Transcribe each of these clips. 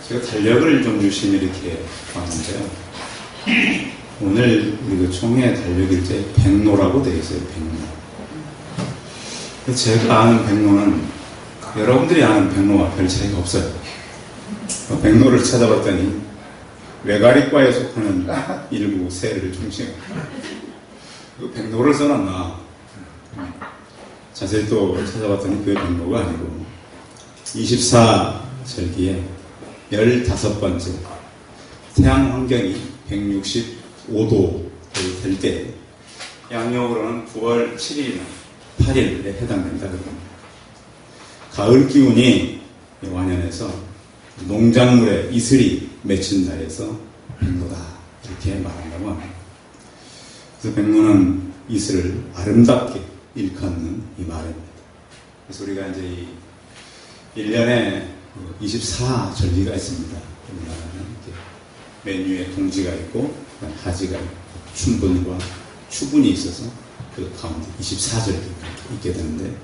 제가 달력을 좀 유심히 이렇게 봤는데요. 오늘 우리 그 총회 달력일자에 백로라고 되어 있어요. 백로. 제가 아는 백로는 여러분들이 아는 백로와 별 차이가 없어요. 백로를 찾아봤더니 외가리과에 속하는 일부 세를 중심으로 그 백로를 써놨나. 자세히 또 찾아봤더니 그게 백로가 아니고 24절기에 15번째 태양 환경이 165도 될 때 양력으로는 9월 7일이나 8일에 해당된다. 가을 기운이 완연해서 농작물에 이슬이 맺힌 날에서 백로다 이렇게 말한다고 합니다. 그래서 백로는 이슬을 아름답게 일컫는 이 말입니다. 그래서 우리가 이제 이 1년에 24절기가 있습니다. 우리나라는 맨위에 동지가 있고 하지가 있고 춘분과 추분이 있어서 그 가운데 24절기가 있게 되는데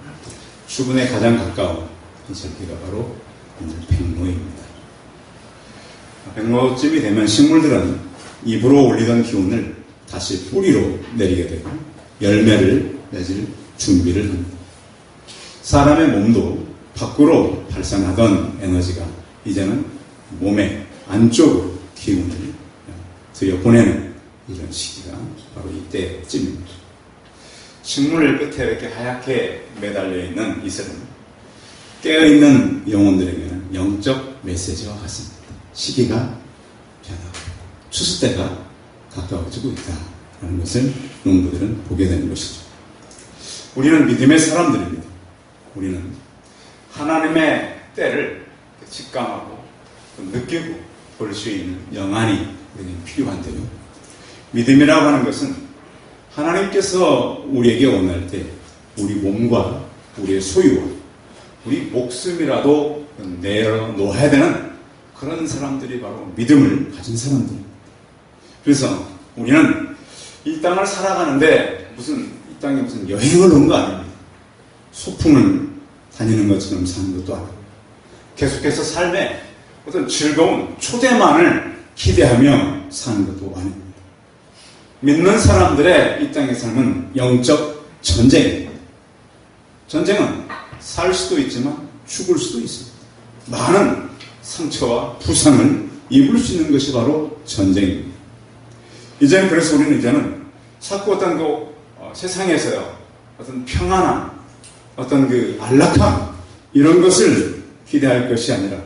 추분에 가장 가까운 이 절기가 바로 오늘 백로입니다. 백로쯤이 되면 식물들은 입으로 올리던 기운을 다시 뿌리로 내리게 되고 열매를 맺을 준비를 합니다. 사람의 몸도 밖으로 발산하던 에너지가 이제는 몸의 안쪽으로 기운을 들여보내는 이런 시기가 바로 이때쯤입니다. 식물 끝에 이렇게 하얗게 매달려 있는 이슬은 깨어있는 영혼들에게는 영적 메시지와 같습니다. 시기가 변하고 추수 때가 가까워지고 있다는 것을 농부들은 보게 되는 것이죠. 우리는 믿음의 사람들입니다. 우리는 하나님의 때를 직감하고 느끼고 볼 수 있는 영안이 우리에게 필요한데요. 믿음이라고 하는 것은 하나님께서 우리에게 원할 때 우리 몸과 우리의 소유와 우리 목숨이라도 내려놓아야 되는 그런 사람들이 바로 믿음을 가진 사람들입니다. 그래서 우리는 이 땅을 살아가는데 이 땅에 무슨 여행을 온 거 아닙니다. 소풍을 다니는 것처럼 사는 것도 아니고 계속해서 삶에 어떤 즐거운 초대만을 기대하며 사는 것도 아닙니다. 믿는 사람들의 이 땅의 삶은 영적 전쟁입니다. 전쟁은 살 수도 있지만 죽을 수도 있습니다. 많은 상처와 부상을 입을 수 있는 것이 바로 전쟁입니다. 그래서 우리는 이제는 자꾸 어떤 세상에서요 어떤 평안함, 어떤 그 안락함 이런 것을 기대할 것이 아니라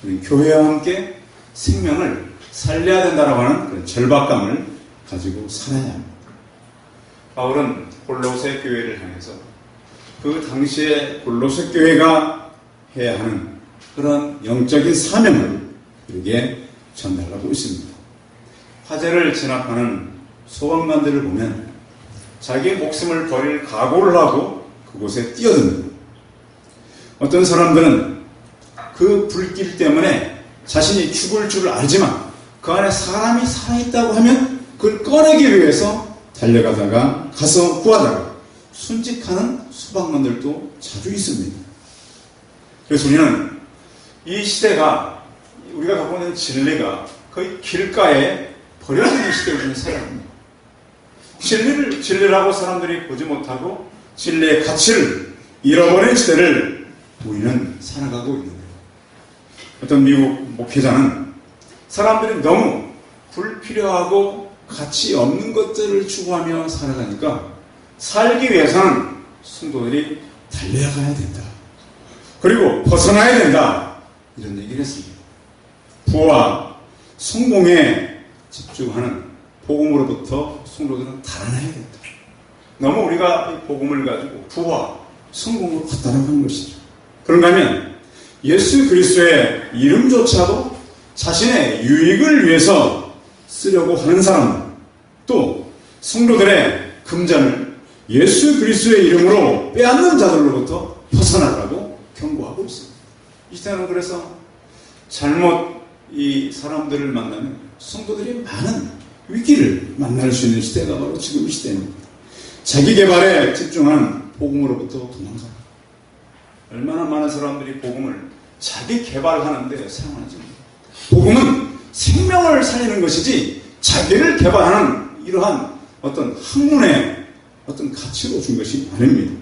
우리 교회와 함께 생명을 살려야 된다라고 하는 그런 절박감을 가지고 살아야 합니다. 바울은 골로새 교회를 향해서 그 당시에 골로새 교회가 해야 하는 그런 영적인 사명을 우리에게 전달하고 있습니다. 화재를 진압하는 소방관들을 보면 자기 목숨을 버릴 각오를 하고 그곳에 뛰어듭니다. 어떤 사람들은 그 불길 때문에 자신이 죽을 줄 알지만 그 안에 사람이 살아있다고 하면 그걸 꺼내기 위해서 달려가다가 가서 구하다가 순직하는 소방관들도 자주 있습니다. 그래서 우리는 이 시대가 우리가 갖고 있는 진리가 거의 길가에 버려지는 시대를 우리는 살아갑니다. 진리라고 사람들이 보지 못하고 진리의 가치를 잃어버린 시대를 우리는 살아가고 있는 거예요. 어떤 미국 목회자는 사람들이 너무 불필요하고 가치 없는 것들을 추구하며 살아가니까 살기 위해서는 성도들이 달려가야 된다. 그리고 벗어나야 된다. 이런 얘기를 했습니다. 부와 성공에 집중하는 복음으로부터 성도들은 달아나야 된다. 너무 우리가 이 복음을 가지고 부와 성공으로 갖다라는 것이죠. 그런가 하면 예수 그리스도의 이름조차도 자신의 유익을 위해서 쓰려고 하는 사람들, 또 성도들의 금전을 예수 그리스도의 이름으로 빼앗는 자들로부터 벗어나라고 경고하고 있습니다. 이 시대는 그래서 잘못 이 사람들을 만나면 성도들이 많은 위기를 만날 수 있는 시대가 바로 지금 이 시대입니다. 자기 개발에 집중한 복음으로부터 도망가라. 얼마나 많은 사람들이 복음을 자기 개발하는 데 사용하는지 복음은 생명을 살리는 것이지 자기를 개발하는 이러한 어떤 학문의 어떤 가치로 준 것이 아닙니다.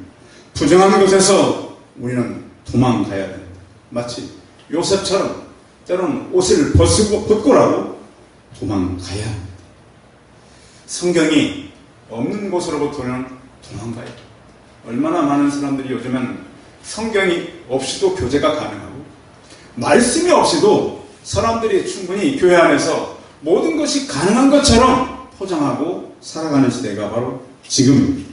부정한 것에서 우리는 도망가야 됩니다. 마치 요셉처럼 때로는 옷을 벗고라도 도망가야 합니다. 성경이 없는 곳으로부터는 도망가야 합니다. 얼마나 많은 사람들이 요즘은 성경이 없이도 교제가 가능하고 말씀이 없이도 사람들이 충분히 교회 안에서 모든 것이 가능한 것처럼 포장하고 살아가는 시대가 바로 지금입니다.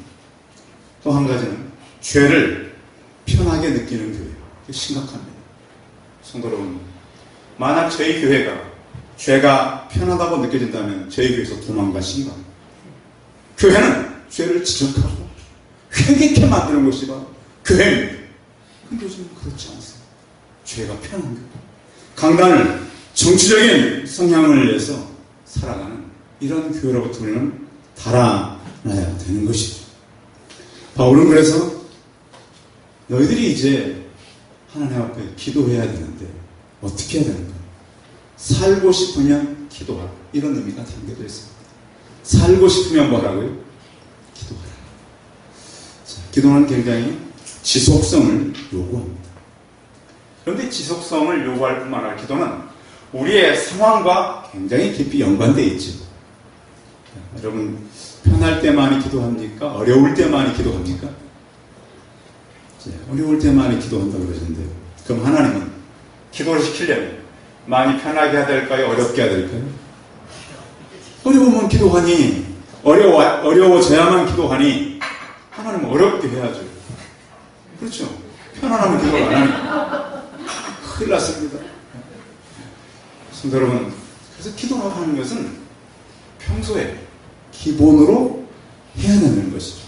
또 한 가지는 죄를 편하게 느끼는 교회. 심각합니다. 성도 여러분, 만약 저희 교회가 죄가 편하다고 느껴진다면 저희 교회에서 도망가시기 바랍니다. 교회는 죄를 지적하고 회개케 만드는 것이 바로 교회입니다. 근데 요즘은 그렇지 않습니다. 죄가 편한 교회. 강단을 정치적인 성향을 위해서 살아가는 이런 교회로부터 우리는 달아나야 되는 것이죠. 바울은 그래서 너희들이 이제 하나님 앞에 기도해야 되는데 어떻게 해야 되는가? 살고 싶으면 기도하라. 이런 의미가 담겨져 있습니다. 살고 싶으면 뭐라고요? 기도하라. 자, 기도는 굉장히 지속성을 요구합니다. 그런데 지속성을 요구할 뿐만 아니라 기도는 우리의 상황과 굉장히 깊이 연관되어 있죠. 여러분, 편할 때만이 기도합니까? 어려울 때만이 기도합니까? 어려울 때만이 기도한다고 그러셨는데요. 그럼 하나님은 기도를 시키려면 많이 편하게 해야 될까요? 어렵게 해야 될까요? 어려우면 기도하니, 어려워져야만 기도하니, 하나님은 어렵게 해야죠. 그렇죠? 편안하면 기도를 안 하니. 큰일 났습니다. 성도 여러분, 그래서 기도라고 하는 것은 평소에 기본으로 해야 되는 것이죠.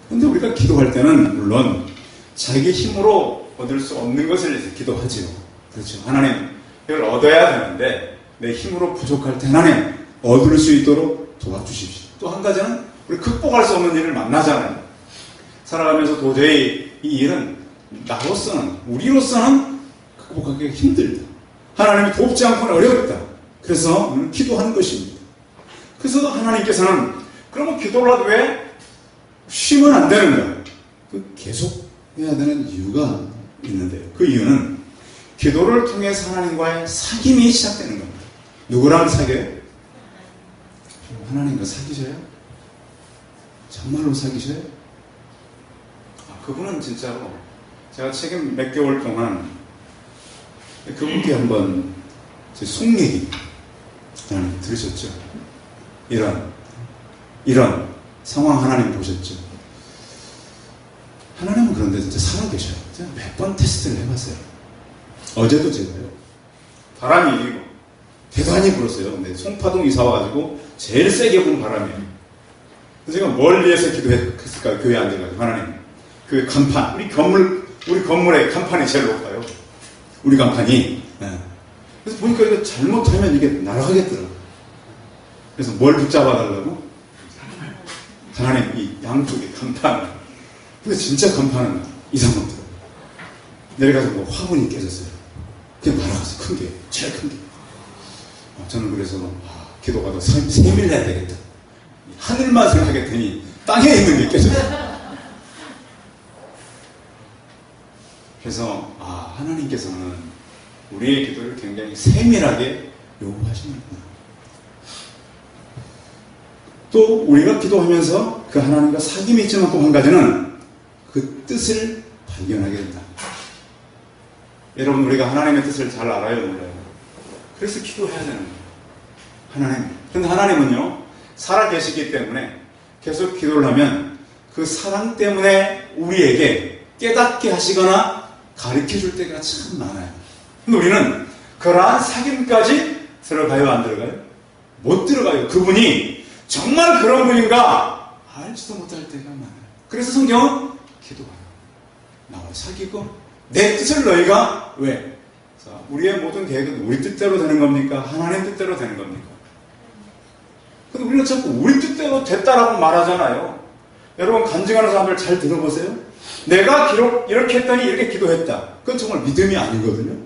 그런데 우리가 기도할 때는 물론 자기 힘으로 얻을 수 없는 것을 위해서 기도하지요. 그렇죠. 하나님, 이걸 얻어야 되는데 내 힘으로 부족할 때 하나님 얻을 수 있도록 도와주십시오. 또 한 가지는 우리 극복할 수 없는 일을 만나잖아요. 살아가면서 도저히 이 일은 나로서는, 우리로서는 극복하기가 힘들다. 하나님이 돕지 않고는 어렵다. 그래서 우리는 기도하는 것입니다. 그래서 하나님께서는 그러면 기도라도 왜 쉬면 안 되는가? 계속 해야 되는 이유가 있는데요. 그 이유는 기도를 통해서 하나님과의 사귐이 시작되는 겁니다. 누구랑 사귀어요? 하나님과 사귀셔요? 정말로 사귀셔요? 그분은 진짜로 제가 최근 몇 개월 동안 그분께 한번 제 속얘기 들으셨죠? 이런 상황 하나님 보셨죠? 하나님은 그런데 진짜 살아계셔요. 제가 몇 번 테스트를 해봤어요. 어제도 제가요. 바람이 일고 대단히 불었어요. 근데 송파동 이사 와가지고 제일 세게 분 바람이에요. 그래서 제가 뭘 위해서 기도했을까요? 교회 앉아가지고 하나님, 그 간판, 우리 건물의 간판이 제일 높아요. 우리 간판이. 네. 그래서 보니까 이거 잘못하면 이게 날아가겠더라고요. 그래서 뭘 붙잡아달라고? 하나님, 이 양쪽에 간판. 근데 진짜 간판은 이상하더라고요. 내려가서 뭐 화분이 깨졌어요. 그냥 날아갔어요. 큰 게. 제일 큰 게. 저는 그래서 기도가 더 세밀해야 되겠다. 하늘만 생각했더니 땅에 있는 게 깨졌어요. 그래서 하나님께서는 우리의 기도를 굉장히 세밀하게 요구하시는구나. 또 우리가 기도하면서 그 하나님과 사귐이 있지만 또 한 가지는 그 뜻을 발견하게 된다. 여러분, 우리가 하나님의 뜻을 잘 알아요, 몰라요? 그래서 기도해야 되는 거예요. 하나님. 근데 하나님은요, 살아계시기 때문에 계속 기도를 하면 그 사랑 때문에 우리에게 깨닫게 하시거나 가르쳐 줄 때가 참 많아요. 근데 우리는 그러한 사귐까지 들어가요, 안 들어가요? 못 들어가요. 그분이 정말 그런 분인가 알지도 못할 때가 많아요. 그래서 성경은 기도하라. 나와 사귀고 내 뜻을 너희가 왜? 우리의 모든 계획은 우리 뜻대로 되는 겁니까? 하나님 뜻대로 되는 겁니까? 근데 우리는 자꾸 우리 뜻대로 됐다라고 말하잖아요. 여러분, 간증하는 사람들 잘 들어보세요. 내가 이렇게 했더니 이렇게 기도했다. 그건 정말 믿음이 아니거든요.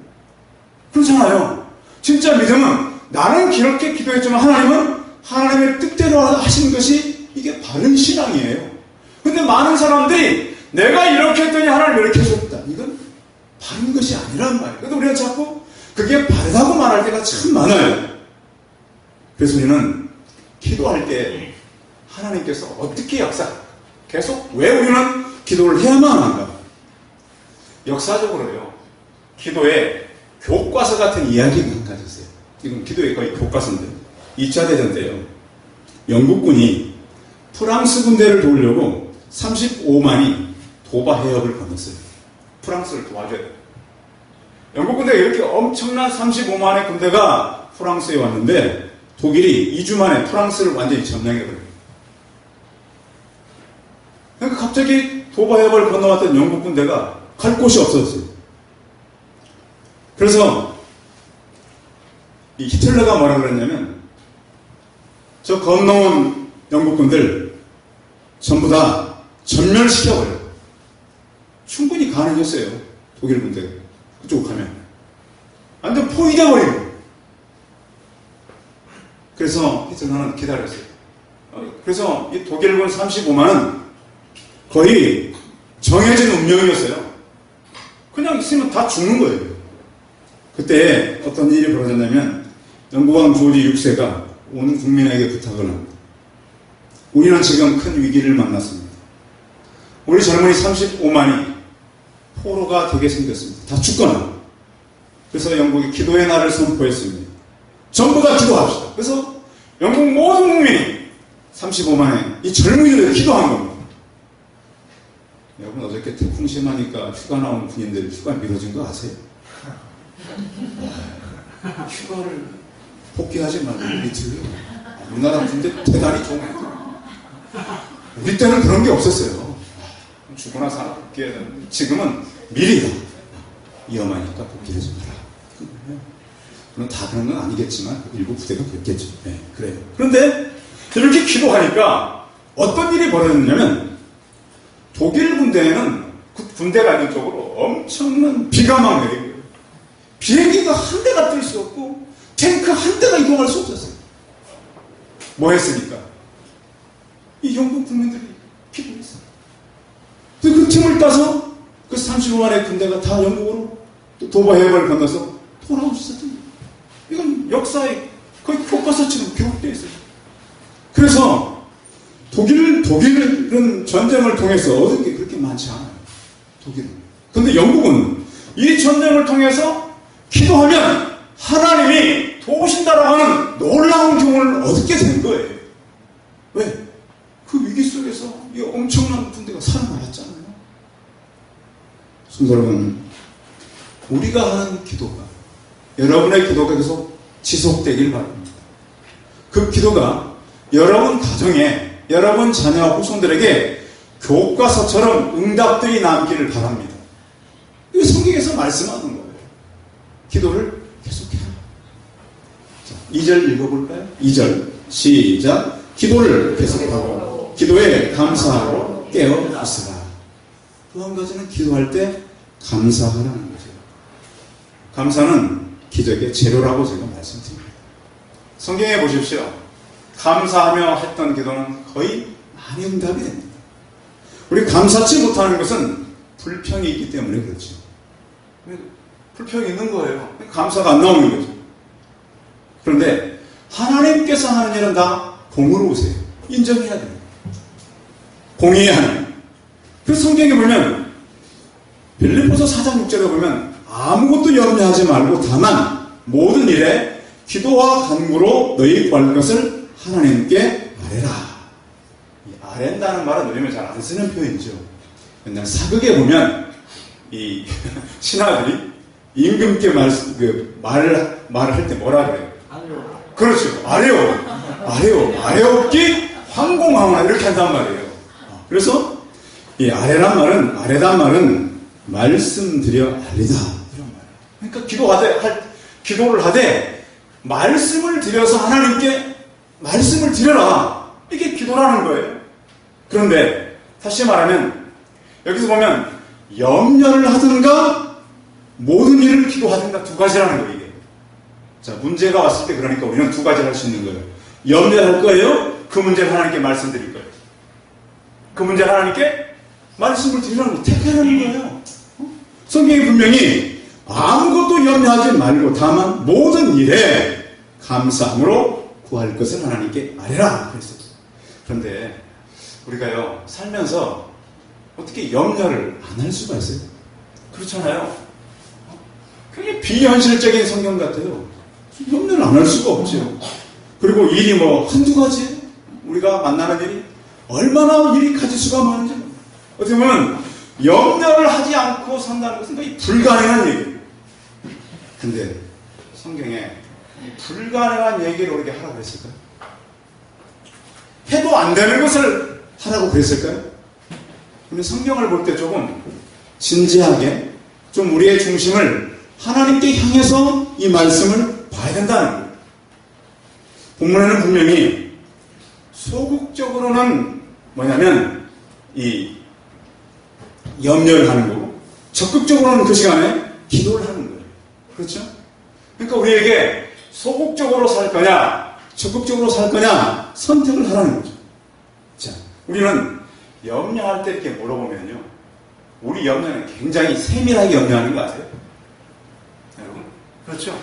그렇잖아요. 진짜 믿음은 나는 그렇게 기도했지만 하나님은 하나님의 뜻대로 하시는 것이 이게 바른 신앙이에요. 근데 많은 사람들이 내가 이렇게 했더니 하나님 이렇게 해줬다. 이건 바른 것이 아니란 말이에요. 그래도 우리가 자꾸 그게 바르다고 말할 때가 참 많아요. 그래서 우리는 기도할 때 하나님께서 어떻게 계속 왜 우리는 기도를 해야만 하는가? 역사적으로요. 기도에 교과서 같은 이야기가 한 가지 있어요. 이건 기도의 거의 교과서인데 2차 대전 때요. 영국군이 프랑스 군대를 도우려고 35만이 도바 해협을 건넜어요. 프랑스를 도와줘야 돼요. 영국 군대가 이렇게 엄청난 35만의 군대가 프랑스에 왔는데 독일이 2주 만에 프랑스를 완전히 점령해버려요. 그러니까 갑자기 도바 해협을 건너왔던 영국 군대가 갈 곳이 없었어요. 그래서 이 히틀러가 뭐라 그랬냐면 저 건너온 영국군들 전부 다 전멸시켜버려요. 충분히 가능했어요. 독일 군대 그쪽 가면 완전 포위되어버리고. 그래서 히틀러는 기다렸어요. 그래서 이 독일군 35만은 거의 정해진 운명이었어요. 그냥 있으면 다 죽는 거예요. 그때 어떤 일이 벌어졌냐면 영국왕 조지 6세가 온 국민에게 부탁을 합니다. 우리는 지금 큰 위기를 만났습니다. 우리 젊은이 35만이 포로가 되게 생겼습니다. 다 죽거나. 그래서 영국이 기도의 날을 선포했습니다. 전부 다 기도합시다. 그래서 영국 모든 국민이 35만의 이 젊은이들을 기도한 겁니다. 여러분 어저께 태풍 심하니까 휴가 나온 군인들 휴가 미뤄진 거 아세요? 휴가를 복귀하지 말고 이틀요. 우리나라 군대 대단히 좋은 거예요. 우리 때는 그런 게 없었어요. 죽거나 살아 복귀해야 되는데 지금은 미리다. 위험하니까 복귀하지 마라. 물론 다 그런 건 아니겠지만 일부 부대가 그랬겠죠. 네, 그래요. 그런데 이렇게 기도하니까 어떤 일이 벌어졌냐면 독일 군대에는 그 군대가 있는 쪽으로 엄청난 비가 막 내리고 비행기가 한 대가 뜰 수 없고 탱크 한 대가 이동할 수 없었어요. 뭐 했습니까? 이 영국 국민들이 기도했어요. 그 틈을 따서 그 35만의 군대가 다 영국으로 또 도바 해협을 건너서 돌아올 수 있었던 거예요. 이건 역사에 거의 교과서처럼 기록되어 있어요. 그래서 독일은 전쟁을 통해서 얻은 게 그렇게 많지 않아요. 독일은. 근데 영국은 이 전쟁을 통해서 기도하면 하나님이 도우신다라고 하는 놀라운 경우를 얻게 된 거예요. 왜? 그 위기 속에서 이 엄청난 군대가 살아남았잖아요. 성도 여러분, 우리가 하는 기도가 여러분의 기도가 계속 지속되길 바랍니다. 그 기도가 여러분 가정에 여러분 자녀 후손들에게 교과서처럼 응답들이 남기를 바랍니다. 이거 성경에서 말씀하는 거예요. 기도를 계속해라. 자, 2절 읽어볼까요? 2절 시작. 기도를 계속하고 기도에 감사하고 깨어 있으라. 또 한 가지는 기도할 때 감사하라는 거죠. 감사는 기적의 재료라고 제가 말씀드립니다. 성경에 보십시오. 감사하며 했던 기도는 거의 많이 응답이 됩니다. 우리 감사치 못하는 것은 불평이 있기 때문에 그렇죠. 불평이 있는 거예요. 감사가 안 나오는 거죠. 그런데 하나님께서 하는 일은 다 공의로우세요. 인정해야 됩니다. 공의의 하나님. 그래서 성경에 보면 빌립보서 4장 6절에 보면 아무것도 염려하지 말고 다만 모든 일에 기도와 간구로 너희 구할 것을 하나님께 아뢰라. 이 아랜다는 말은 요즘에 잘 안 쓰는 표현이죠. 맨날 사극에 보면 이 신하들이 임금께 말을 할 때 뭐라 그래요? 아래요. 그렇죠. 아래요. 아래옵기 황공하오나 이렇게 한단 말이에요. 그래서 이 아래단 말은 말씀드려 알리다 이런 말이에요. 그러니까 기도를 하되 말씀을 드려서 하나님께 말씀을 드려라. 이게 기도라는 거예요. 그런데 다시 말하면 여기서 보면 염려를 하든가 모든 일을 기도하든가 두 가지라는 거예요. 이게. 자, 문제가 왔을 때 그러니까 우리는 두 가지를 할 수 있는 거예요. 염려할 거예요. 그 문제를 하나님께 말씀드릴 거예요. 그 문제를 하나님께 말씀을 드리라는 거, 택하라는 거예요. 성경이 분명히 아무것도 염려하지 말고 다만 모든 일에 감사함으로 구할 것을 하나님께 아뢰라 그랬어요. 그런데 우리가요 살면서 어떻게 염려를 안 할 수가 있어요? 그렇잖아요. 그게 비현실적인 성경 같아요. 염려를 안 할 수가 없죠. 그리고 일이 뭐 한두 가지 우리가 만나는 일이 얼마나 일이 가지수가 많은지 어떻게 보면 염려를 하지 않고 산다는 것은 거의 불가능한 얘기예요. 근데 성경에 불가능한 얘기를 우리에게 하라고 그랬을까요? 해도 안 되는 것을 하라고 그랬을까요? 그러면 성경을 볼 때 조금 진지하게 좀 우리의 중심을 하나님께 향해서 이 말씀을 봐야 된다는 거예요. 본문에는 분명히 소극적으로는 뭐냐면 이 염려를 하는 거고 적극적으로는 그 시간에 기도를 하는 거예요. 그렇죠? 그러니까 우리에게 소극적으로 살 거냐 적극적으로 살 거냐 선택을 하라는 거죠. 자, 우리는 염려할 때 이렇게 물어보면요 우리 염려는 굉장히 세밀하게 염려하는 거 아세요? 여러분? 그렇죠?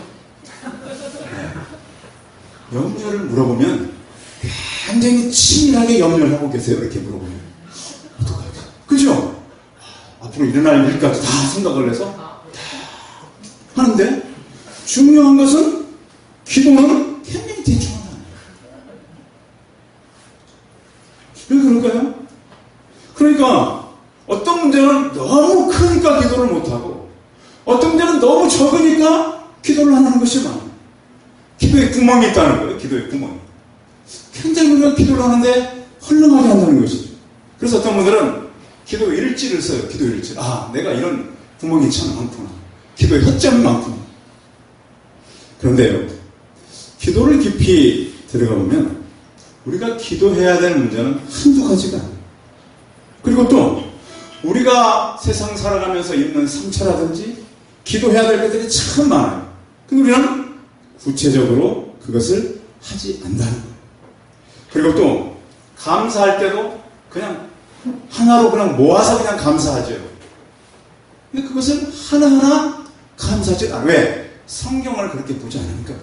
네. 염려를 물어보면 굉장히 치밀하게 염려를 하고 계세요. 이렇게 물어보면 어떡하지? 그죠? 앞으로 일어날 일까지 다 생각을 해서 다 하는데 중요한 것은 기도는 굉장히 대충 한다. 왜 그럴까요? 그러니까 어떤 문제는 너무 크니까 기도를 못하고 어떤 문제는 너무 적으니까 기도를 안 하는 것이 많아요. 기도에 구멍이 있다는 거예요. 기도에 구멍이. 굉장히 우리가 기도를 하는데 헐렁하게 한다는 것이죠. 그래서 어떤 분들은 기도 일지를 써요. 기도 일지. 아, 내가 이런 구멍이 참 많구나. 기도에 허점이 많구나. 그런데요, 기도를 깊이 들어가 보면 우리가 기도해야 될 문제는 한두 가지가 아니에요. 그리고 또 우리가 세상 살아가면서 있는 상처라든지 기도해야 될 것들이 참 많아요. 근데 우리는 구체적으로 그것을 하지 않는다는 거예요. 그리고 또 감사할 때도 그냥 하나로 그냥 모아서 그냥 감사하죠. 근데 그것을 하나하나 감사하지 않아요. 왜? 성경을 그렇게 보지 않으니까.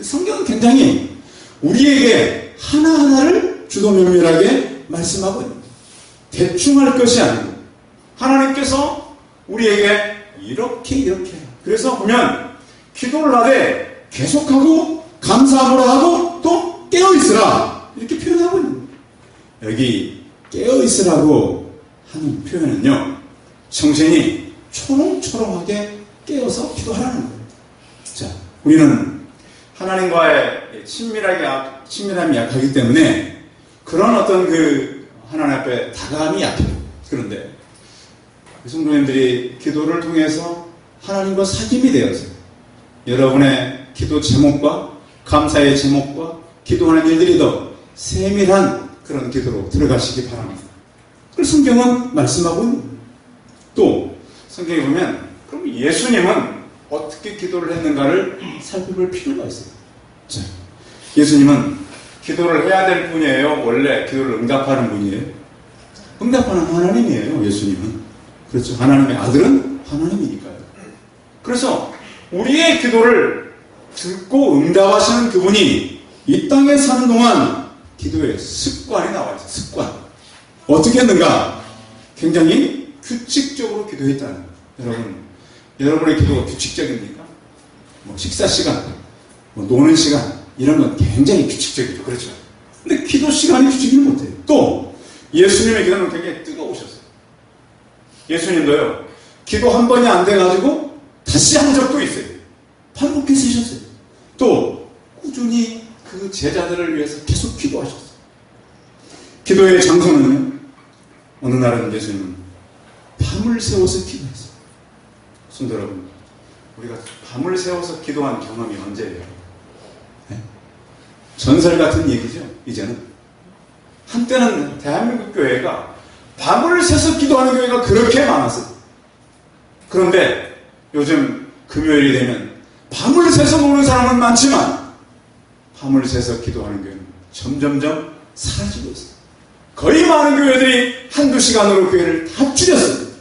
성경은 굉장히 우리에게 하나하나를 주도면밀하게 말씀하고 있는 거예요. 대충 할 것이 아니고 하나님께서 우리에게 이렇게 그래서 보면 기도를 하되 계속하고 감사함으로 하고 또 깨어있으라 이렇게 표현하고 있는 거예요. 여기 깨어있으라고 하는 표현은요 정신이 초롱초롱하게 깨어서 기도하라는 거예요. 자, 우리는 하나님과의 친밀함이 약하기 때문에 그런 어떤 그 하나님 앞에 다가감이 약해요. 그런데 성도님들이 기도를 통해서 하나님과 사귐이 되어서 여러분의 기도 제목과 감사의 제목과 기도하는 일들이 더 세밀한 그런 기도로 들어가시기 바랍니다. 그래서 성경은 말씀하고 있는 거예요. 또 성경에 보면 그럼 예수님은 어떻게 기도를 했는가를 살펴볼 필요가 있어요. 자, 예수님은 기도를 해야 될 분이에요? 원래 기도를 응답하는 분이에요? 응답하는 하나님이에요. 예수님은. 그렇죠. 하나님의 아들은 하나님이니까요. 그래서 우리의 기도를 듣고 응답하시는 그분이 이 땅에 사는 동안 기도의 습관이 나와 있어요. 습관. 어떻게 했는가? 굉장히 규칙적으로 기도했다는 거예요. 여러분의 기도가 규칙적입니까? 뭐 식사 시간, 뭐 노는 시간 이런 건 굉장히 규칙적이죠. 그렇죠. 근데 기도 시간이 규칙을 못해요. 또 예수님의 기도는 굉장히 뜨거우셨어요. 예수님도요. 기도 한 번이 안 돼가지고 다시 한 적도 있어요. 반복해서 하셨어요. 또 꾸준히 그 제자들을 위해서 계속 기도하셨어요. 기도의 장소는요. 어느 날은 예수님은 밤을 새워서 기도했어요. 성도 여러분, 우리가 밤을 새워서 기도한 경험이 언제예요? 네? 전설 같은 얘기죠. 이제는 한때는 대한민국 교회가 밤을 새서 기도하는 교회가 그렇게 많았어요. 그런데 요즘 금요일이 되면 밤을 새서 노는 사람은 많지만 밤을 새서 기도하는 교회는 점점점 사라지고 있어요. 거의 많은 교회들이 한두 시간으로 교회를 다 줄였습니다.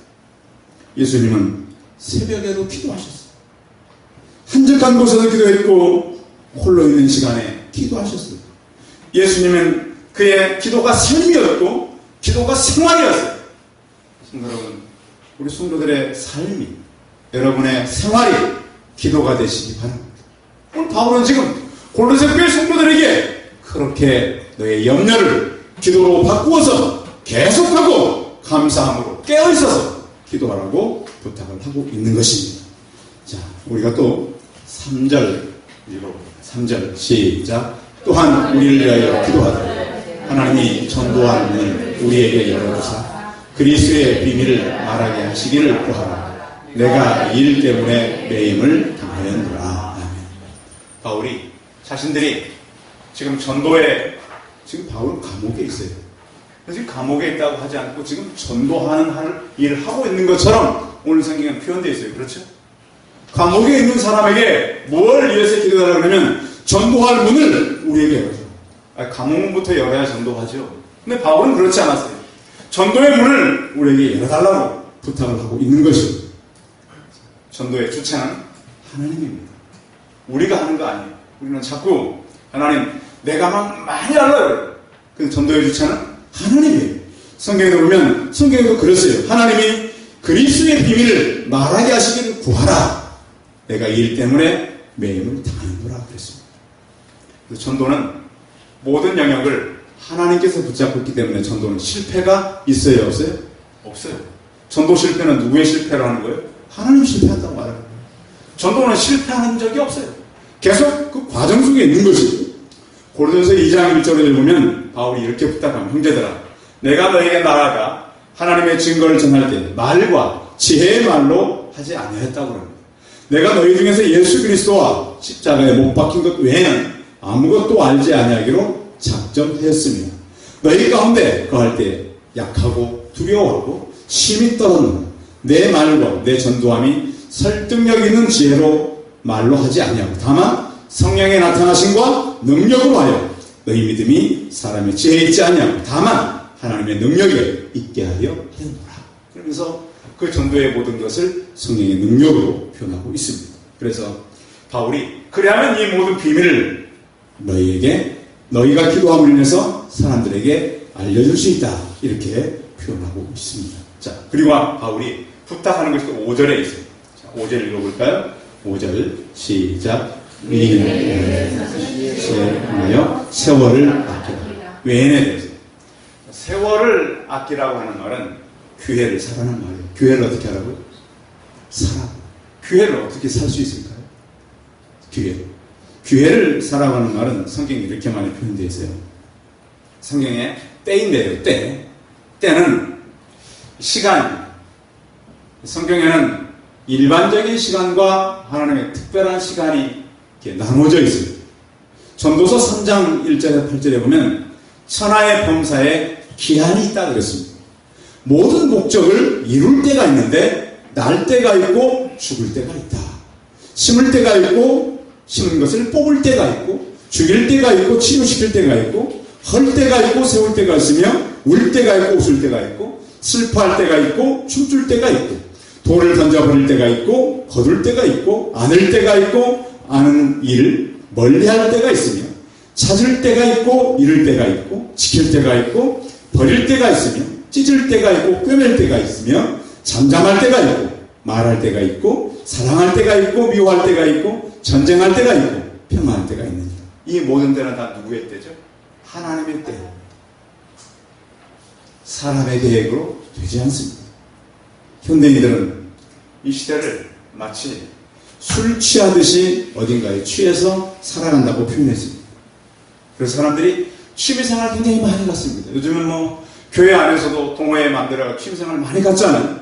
예수님은 새벽에도 기도하셨어요. 한적한 곳에서 기도했고 홀로 있는 시간에 기도하셨어요. 예수님은 그의 기도가 삶이었고 기도가 생활이었어요. 성도 여러분, 우리 성도들의 삶이, 여러분의 생활이 기도가 되시기 바랍니다. 오늘 바울은 지금 골로새 교회 성도들에게 그렇게 너의 염려를 기도로 바꾸어서 계속하고 감사함으로 깨어있어서 기도하라고 부탁을 하고 있는 것입니다. 자, 우리가 또 3절 읽어봅니다. 3절 시작. 또한 우리를 위하여 기도하되 하나님이 전도하는 문을 우리에게 열어주사 그리스도의 비밀을 말하게 하시기를 구하라. 내가 이 일 때문에 매임을 당하였노라. 아멘. 바울이 자신들이 지금 전도에, 지금 바울은 감옥에 있어요. 지금 감옥에 있다고 하지 않고 지금 전도하는 일을 하고 있는 것처럼 오늘 성경에 표현되어 있어요. 그렇죠? 감옥에 있는 사람에게 뭘 위해서 기도하라고 하면 전도할 문을 우리에게 열어줘. 감옥문부터 열어야 전도하죠. 근데 바울은 그렇지 않았어요. 전도의 문을 우리에게 열어달라고 부탁을 하고 있는 것입니다. 전도의 주체는 하나님입니다. 우리가 하는 거 아니에요. 우리는 자꾸 하나님 내가 많이 하려고. 그 전도의 주체는 하나님이에요. 성경에 보면 성경에도 그랬어요. 하나님이 그리스도의 비밀을 말하게 하시기를 구하라. 내가 이 일 때문에 매임을 당하는구나 그랬습니다. 전도는 모든 영역을 하나님께서 붙잡고 있기 때문에 전도는 실패가 있어요, 없어요? 없어요. 전도 실패는 누구의 실패로 하는 거예요? 하나님 실패한다고 말하는 거예요. 전도는 실패한 적이 없어요. 계속 그 과정 속에 있는 것이죠. 고린도서 2장 1절을 보면 바울이 이렇게 부탁합니다. 형제들아, 내가 너에게 나아가 하나님의 증거를 전할 때 말과 지혜의 말로 하지 아니하였다고 합니다. 내가 너희 중에서 예수 그리스도와 십자가에 못 박힌 것 외에는 아무것도 알지 아니하기로 작정하였으며 너희 가운데 거할 때 약하고 두려워하고 심히 떨어는 내 말과 내 전도함이 설득력 있는 지혜로 말로 하지 아니하고 다만 성령의 나타나심과 능력으로 하여 너희 믿음이 사람의 지혜에 있지 아니하고 다만 하나님의 능력에 있게 하려 하였노라. 그러면서 그 전도의 모든 것을 성령의 능력으로 표현하고 있습니다. 그래서 바울이 그래야만 이 모든 비밀을 너희가 기도함으로 인해서 사람들에게 알려줄 수 있다. 이렇게 표현하고 있습니다. 자, 그리고 바울이 부탁하는 것이 5절에 있어요. 자, 5절 읽어볼까요? 5절 시작. 의인을 위하여 세월을 아끼라. 외인에 대해서 세월을 아끼라고 하는 말은 교회를 사라는 말이에요. 교회를 어떻게 하라고요? 사라. 교회를 어떻게 살 수 있을까요? 교회를 사라고 하는 말은 성경에 이렇게 많이 표현되어 있어요. 성경에 때인데요. 때는 시간. 성경에는 일반적인 시간과 하나님의 특별한 시간이 이렇게 나눠져 있어요. 전도서 3장 1절에 8절에 보면 천하의 범사에 기한이 있다 그랬습니다. 모든 목적을 이룰 때가 있는데 날 때가 있고 죽을 때가 있다. 심을 때가 있고 심은 것을 뽑을 때가 있고 죽일 때가 있고 치유시킬 때가 있고 헐 때가 있고 세울 때가 있으며 울 때가 있고 웃을 때가 있고 슬퍼할 때가 있고 춤출 때가 있고 돌을 던져버릴 때가 있고 거둘 때가 있고 안을 때가 있고 아는 일을 멀리할 때가 있으며 찾을 때가 있고 잃을 때가 있고 지킬 때가 있고 버릴 때가 있으며 찢을 때가 있고 꿰맬 때가 있으며 잠잠할 때가 있고 말할 때가 있고 사랑할 때가 있고 미워할 때가 있고 전쟁할 때가 있고 평화할 때가 있느니라. 이 모든 때는 다 누구의 때죠? 하나님의 때. 사람의 계획으로 되지 않습니다. 현대인들은 이 시대를 마치 술 취하듯이 어딘가에 취해서 살아간다고 표현했습니다. 그래서 사람들이 취미생활 굉장히 많이 갔습니다. 요즘은 교회 안에서도 동호회 만들어 취미생활 많이 갔잖아요.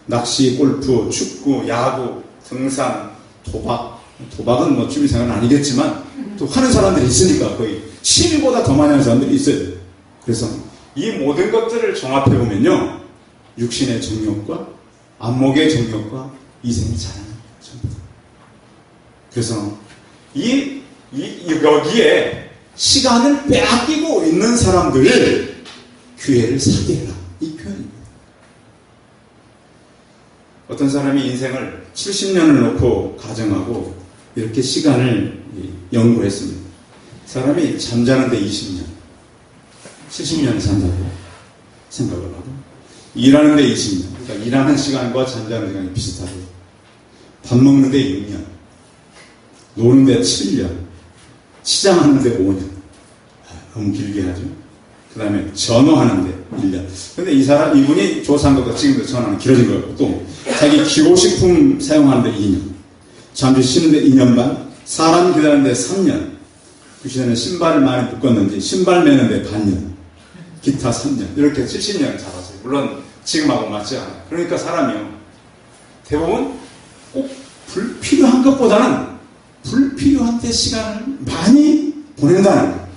낚시, 골프, 축구, 야구, 등산, 도박. 도박은 취미생활은 아니겠지만 또 하는 사람들이 있으니까 거의 취미보다 더 많이 하는 사람들이 있어요. 그래서 이 모든 것들을 종합해보면요, 육신의 정욕과 안목의 정욕과 이생이 자라는 전부다. 그래서 여기에 시간을 빼앗기고 있는 사람들을 교회를 사게 해라. 이 표현입니다. 어떤 사람이 인생을 70년을 놓고 가정하고 이렇게 시간을 연구했습니다. 사람이 잠자는데 20년, 70년을 산다고 생각을 하고, 일하는데 20년, 그러니까 일하는 시간과 잠자는 시간이 비슷하고, 밥 먹는데 6년, 노는데 7년, 치장하는데 5년. 너무 길게 하죠. 그 다음에 전화하는데 1년. 근데 이분이 조사한 것보다 지금도 전화는 길어진 것 같고, 또 자기 기호식품 사용하는데 2년, 잠시 쉬는데 2년 반, 사람 기다리는데 3년, 그 시대는 신발을 많이 묶었는지 신발 매는데 반년, 기타 3년, 이렇게 70년 잡았어요. 물론 지금하고 맞지 않아요. 그러니까 사람이요, 대부분 꼭 불필요한 것보다는 불필요한 데 시간을 많이 보낸다는 거예요.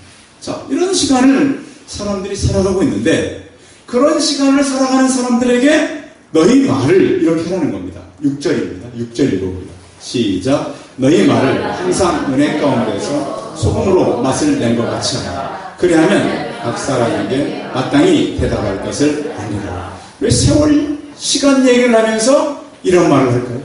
자, 이런 시간을 사람들이 살아가고 있는데, 그런 시간을 살아가는 사람들에게 너희 말을 이렇게 하라는 겁니다. 6절입니다. 6절 읽어봅니다. 시작. 너희 말을 항상 은혜 가운데서 소금으로 맛을 낸 것 같이 하라. 그리하면 각 사람에게 마땅히 대답할 것을 아니라. 왜 세월 시간 얘기를 하면서 이런 말을 할까요?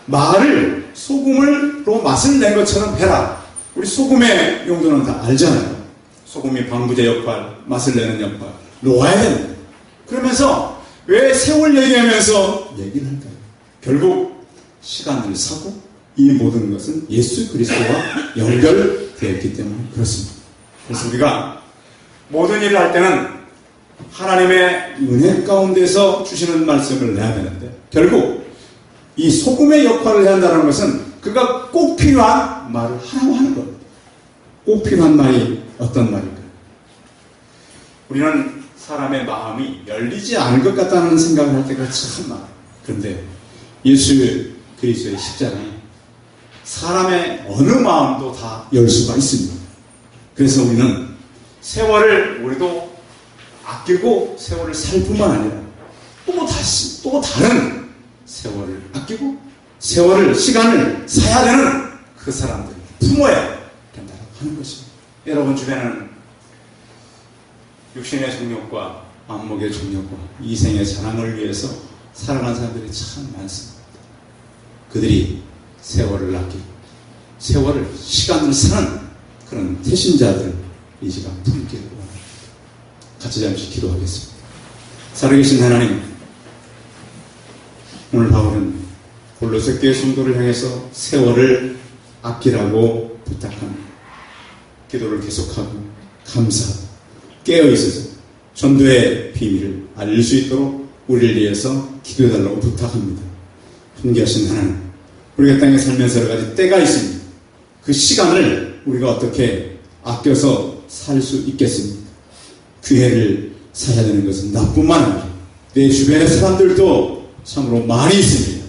말을 소금으로 맛을 낸 것처럼 해라. 우리 소금의 용도는 다 알잖아요. 소금이 방부제 역할, 맛을 내는 역할, 놓아야 되는 거예요. 그러면서 왜 세월 얘기하면서 얘기를 할까요? 결국 시간을 사고 이 모든 것은 예수 그리스도와 연결되었기 때문에 그렇습니다. 그래서 우리가 모든 일을 할 때는 하나님의 은혜 가운데서 주시는 말씀을 내야 되는데, 결국 이 소금의 역할을 해야 한다는 것은 그가 꼭 필요한 말을 하라고 하는 겁니다. 꼭 필요한 말이 어떤 말일까요? 우리는 사람의 마음이 열리지 않을 것 같다는 생각을 할 때가 참 많아요. 그런데 예수 그리스도의 십자가에 사람의 어느 마음도 다 열 수가 있습니다. 그래서 우리는 세월을 우리도 아끼고 세월을 살 뿐만 아니라 또 다른 세월을 아끼고 세월을, 시간을 사야 되는 그 사람들을 품어야 된다고 하는 것입니다. 여러분 주변에는 육신의 정욕과 안목의 정욕과 이생의 자랑을 위해서 살아가는 사람들이 참 많습니다. 그들이 세월을 아끼고 세월을, 시간을 사는 그런 태신자들 이 시간 품기를 원합니다. 같이 잠시 기도하겠습니다. 살아계신 하나님, 오늘 바울은 골로새 교회 성도를 향해서 세월을 아끼라고 부탁합니다. 기도를 계속하고 감사하고 깨어있어서 전도의 비밀을 알릴 수 있도록 우리를 위해서 기도해달라고 부탁합니다. 존귀하신 하나님, 우리가 땅에 살면서 여러 가지 때가 있습니다. 그 시간을 우리가 어떻게 아껴서 살 수 있겠습니까? 교회를 사야 되는 것은 나뿐만 아니라 내 주변의 사람들도 참으로 많이 있습니다.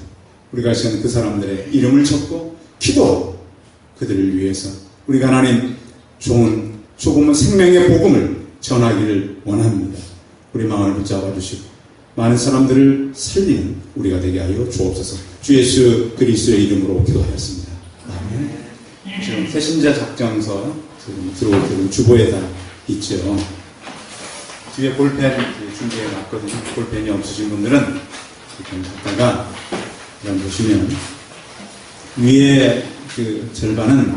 우리가 시간 그 사람들의 이름을 적고 기도하고 그들을 위해서 우리가 하나님 좋은 조금은 생명의 복음을 전하기를 원합니다. 우리 마음을 붙잡아 주시고 많은 사람들을 살리는 우리가 되게 하여 주옵소서. 주 예수 그리스도의 이름으로 기도하였습니다. 아멘. 지금 새신자 작전서 들어올 때는 주보에다 있죠. 뒤에 볼펜 준비해 놨거든요. 볼펜이 없으신 분들은 이렇게 갖다가 보시면 위에 그 절반은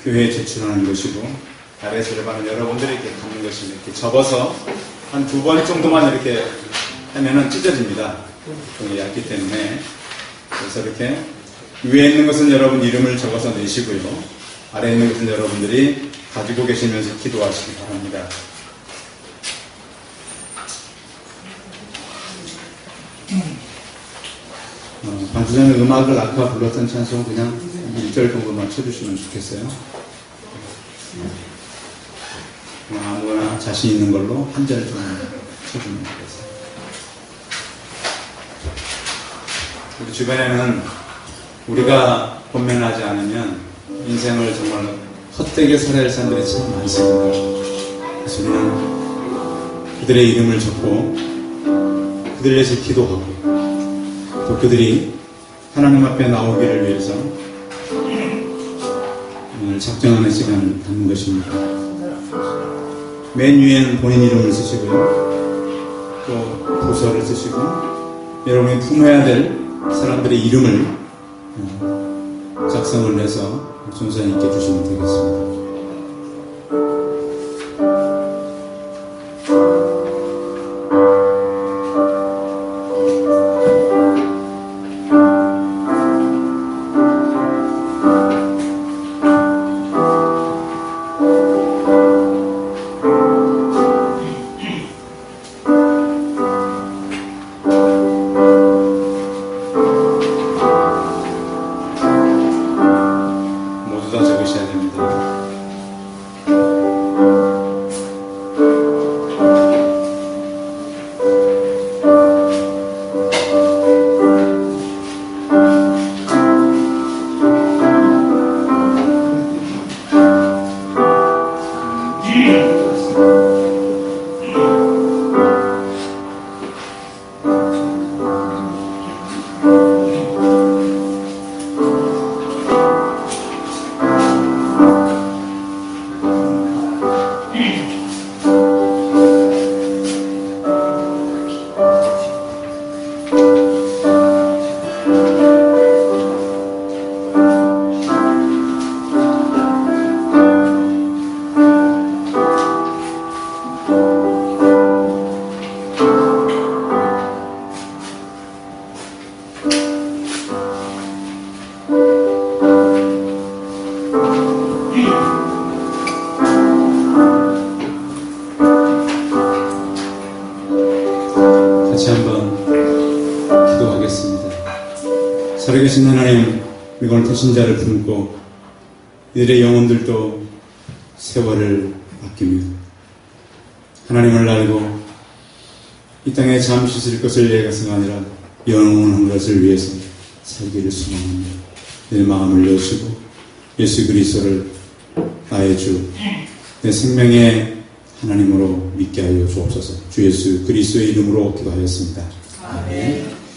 교회에 제출하는 것이고 아래 절반은 여러분들이 이렇게 갖는 것입니다. 이렇게 접어서 한 2번 정도만 이렇게 하면은 찢어집니다. 종이 얇기 때문에. 그래서 이렇게 위에 있는 것은 여러분 이름을 적어서 내시고요. 아래에 있는 것은 여러분들이 가지고 계시면서 기도하시기 바랍니다. 방주전에 음악을 아까 불렀던 찬송 그냥 1절 정도만 쳐주시면 좋겠어요. 아무거나 자신 있는 걸로 한 절 정도 쳐주면 좋겠어요. 우리 주변에는 우리가 권면하지 않으면 인생을 정말 헛되게 살아야 할 사람들이 참 많습니다. 그래서 우리는 그들의 이름을 적고 그들을 위해서 기도하고 또 그들이 하나님 앞에 나오기를 위해서 오늘 작정하는 시간을 갖는 것입니다. 맨 위에는 본인 이름을 쓰시고요. 또 부서를 쓰시고 여러분이 품어야 될 사람들의 이름을 작성을 해서 전사님께 주시면 되겠습니다. 모두 다 적으셔야 됩니다. 같이 한번 기도하겠습니다. 살아계신 하나님, 이걸 태신 자를 품고 이들의 영혼들도 세월을 아끼며 하나님을 알고 이 땅에 잠시 있을 것을 예가서가 아니라 영원한 것을 위해서 살기를 소망합니다. 내 마음을 여시고 예수 그리스도를 나의 주, 내 생명의 하나님으로 믿게 하여 주옵소서. 주 예수 그리스도의 이름으로 기도하였습니다. 아멘.